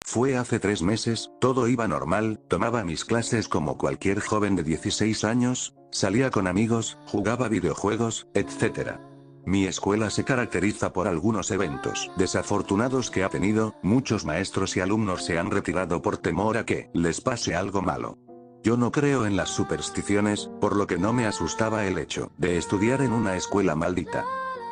Fue hace 3 meses, todo iba normal, tomaba mis clases como cualquier joven de 16 años, salía con amigos, jugaba videojuegos, etc. Mi escuela se caracteriza por algunos eventos desafortunados que ha tenido, muchos maestros y alumnos se han retirado por temor a que les pase algo malo. Yo no creo en las supersticiones, por lo que no me asustaba el hecho de estudiar en una escuela maldita.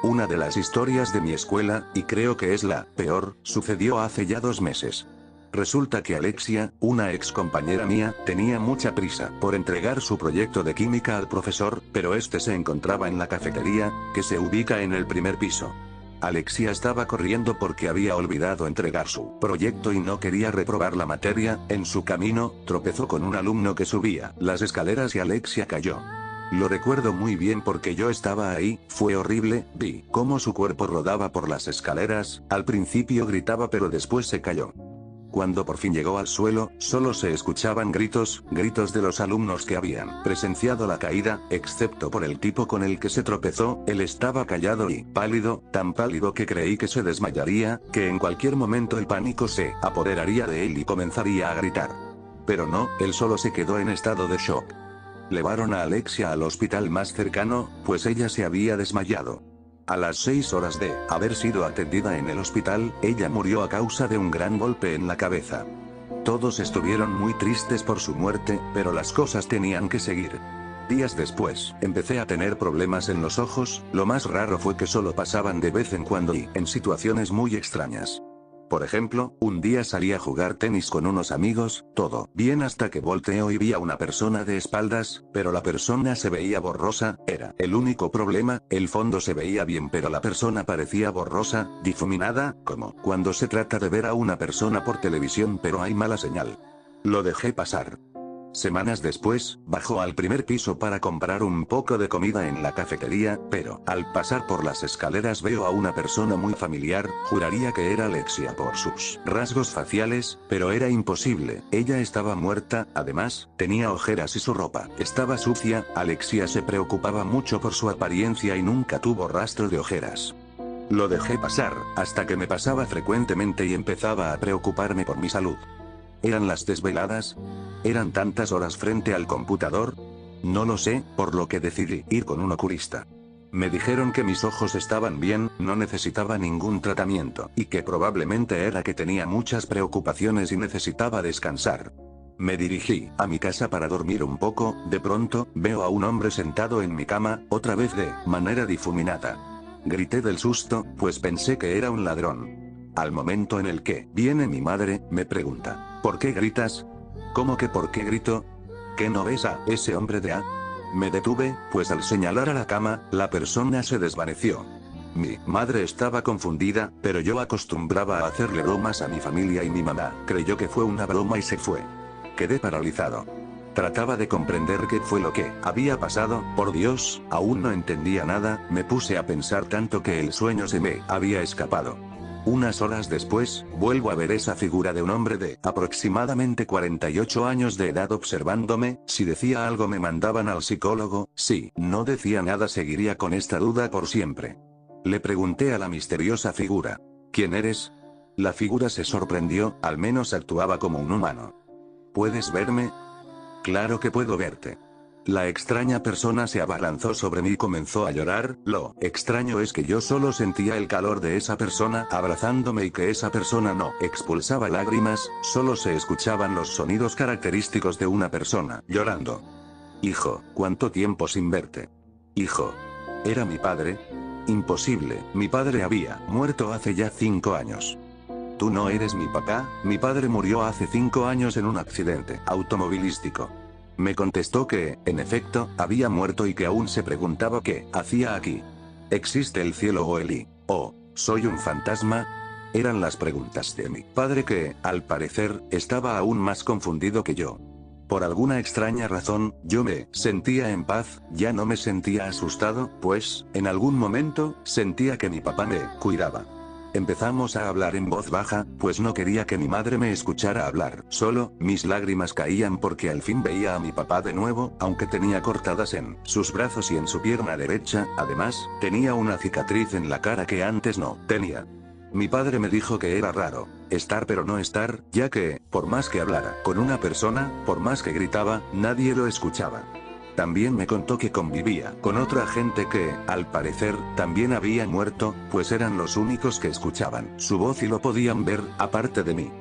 Una de las historias de mi escuela, y creo que es la peor, sucedió hace ya 2 meses. Resulta que Alexia, una ex compañera mía, tenía mucha prisa por entregar su proyecto de química al profesor, pero este se encontraba en la cafetería, que se ubica en el primer piso. Alexia estaba corriendo porque había olvidado entregar su proyecto y no quería reprobar la materia. En su camino, tropezó con un alumno que subía las escaleras y Alexia cayó. Lo recuerdo muy bien porque yo estaba ahí, fue horrible, vi cómo su cuerpo rodaba por las escaleras, al principio gritaba pero después se cayó. Cuando por fin llegó al suelo, solo se escuchaban gritos de los alumnos que habían presenciado la caída, excepto por el tipo con el que se tropezó. Él estaba callado y pálido, tan pálido que creí que se desmayaría, que en cualquier momento el pánico se apoderaría de él y comenzaría a gritar. Pero no, él solo se quedó en estado de shock. Llevaron a Alexia al hospital más cercano, pues ella se había desmayado. A las 6 horas de haber sido atendida en el hospital, ella murió a causa de un gran golpe en la cabeza. Todos estuvieron muy tristes por su muerte, pero las cosas tenían que seguir. Días después, empecé a tener problemas en los ojos, lo más raro fue que solo pasaban de vez en cuando y en situaciones muy extrañas. Por ejemplo, un día salí a jugar tenis con unos amigos, todo bien hasta que volteo y vi a una persona de espaldas, pero la persona se veía borrosa, era el único problema. El fondo se veía bien pero la persona parecía borrosa, difuminada, como cuando se trata de ver a una persona por televisión pero hay mala señal. Lo dejé pasar. Semanas después, bajó al primer piso para comprar un poco de comida en la cafetería, pero, al pasar por las escaleras veo a una persona muy familiar, juraría que era Alexia por sus rasgos faciales, pero era imposible, ella estaba muerta, además, tenía ojeras y su ropa estaba sucia. Alexia se preocupaba mucho por su apariencia y nunca tuvo rastro de ojeras. Lo dejé pasar, hasta que me pasaba frecuentemente y empezaba a preocuparme por mi salud. ¿Eran las desveladas? ¿Eran tantas horas frente al computador? No lo sé, por lo que decidí ir con un oculista. Me dijeron que mis ojos estaban bien, no necesitaba ningún tratamiento, y que probablemente era que tenía muchas preocupaciones y necesitaba descansar. Me dirigí a mi casa para dormir un poco. De pronto, veo a un hombre sentado en mi cama, otra vez de manera difuminada. Grité del susto, pues pensé que era un ladrón. Al momento en el que viene mi madre, me pregunta, ¿por qué gritas? ¿Cómo que por qué grito? ¿Qué no ves a ese hombre de a? Me detuve, pues al señalar a la cama, la persona se desvaneció. Mi madre estaba confundida, pero yo acostumbraba a hacerle bromas a mi familia y mi mamá creyó que fue una broma y se fue. Quedé paralizado. Trataba de comprender qué fue lo que había pasado. Por Dios, aún no entendía nada. Me puse a pensar tanto que el sueño se me había escapado. Unas horas después, vuelvo a ver esa figura de un hombre de aproximadamente 48 años de edad observándome. Si decía algo me mandaban al psicólogo, si no decía nada seguiría con esta duda por siempre. Le pregunté a la misteriosa figura, ¿quién eres? La figura se sorprendió, al menos actuaba como un humano. ¿Puedes verme? Claro que puedo verte. La extraña persona se abalanzó sobre mí y comenzó a llorar. Lo extraño es que yo solo sentía el calor de esa persona abrazándome y que esa persona no expulsaba lágrimas, solo se escuchaban los sonidos característicos de una persona llorando. Hijo, ¿cuánto tiempo sin verte? Hijo. ¿Era mi padre? Imposible, mi padre había muerto hace ya 5 años. Tú no eres mi papá, mi padre murió hace 5 años en un accidente automovilístico. Me contestó que, en efecto, había muerto y que aún se preguntaba qué hacía aquí. ¿Existe el cielo o el I? ¿O soy un fantasma? Eran las preguntas de mi padre que, al parecer, estaba aún más confundido que yo. Por alguna extraña razón, yo me sentía en paz, ya no me sentía asustado, pues, en algún momento, sentía que mi papá me cuidaba. Empezamos a hablar en voz baja, pues no quería que mi madre me escuchara hablar solo. Mis lágrimas caían porque al fin veía a mi papá de nuevo, aunque tenía cortadas en sus brazos y en su pierna derecha. Además, tenía una cicatriz en la cara que antes no tenía. Mi padre me dijo que era raro estar pero no estar, ya que, por más que hablara con una persona, por más que gritaba, nadie lo escuchaba. También me contó que convivía con otra gente que, al parecer, también había muerto, pues eran los únicos que escuchaban su voz y lo podían ver, aparte de mí.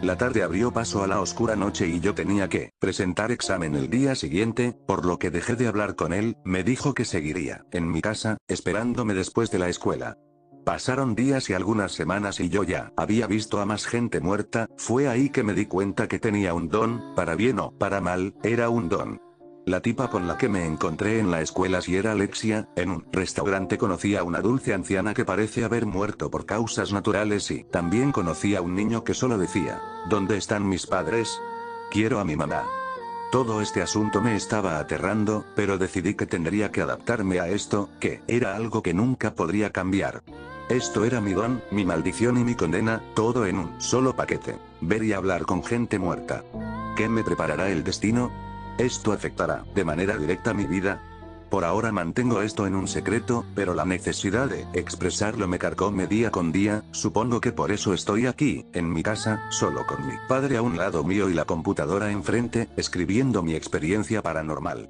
La tarde abrió paso a la oscura noche y yo tenía que presentar examen el día siguiente, por lo que dejé de hablar con él. Me dijo que seguiría en mi casa, esperándome después de la escuela. Pasaron días y algunas semanas y yo ya había visto a más gente muerta. Fue ahí que me di cuenta que tenía un don, para bien o para mal, era un don. La tipa con la que me encontré en la escuela si era Alexia. En un restaurante conocí a una dulce anciana que parece haber muerto por causas naturales y también conocí a un niño que solo decía, ¿dónde están mis padres? Quiero a mi mamá. Todo este asunto me estaba aterrando, pero decidí que tendría que adaptarme a esto, que era algo que nunca podría cambiar. Esto era mi don, mi maldición y mi condena, todo en un solo paquete. Ver y hablar con gente muerta. ¿Qué me preparará el destino? ¿Esto afectará de manera directa mi vida? Por ahora mantengo esto en un secreto, pero la necesidad de expresarlo me carcome día con día. Supongo que por eso estoy aquí, en mi casa, solo con mi padre a un lado mío y la computadora enfrente, escribiendo mi experiencia paranormal.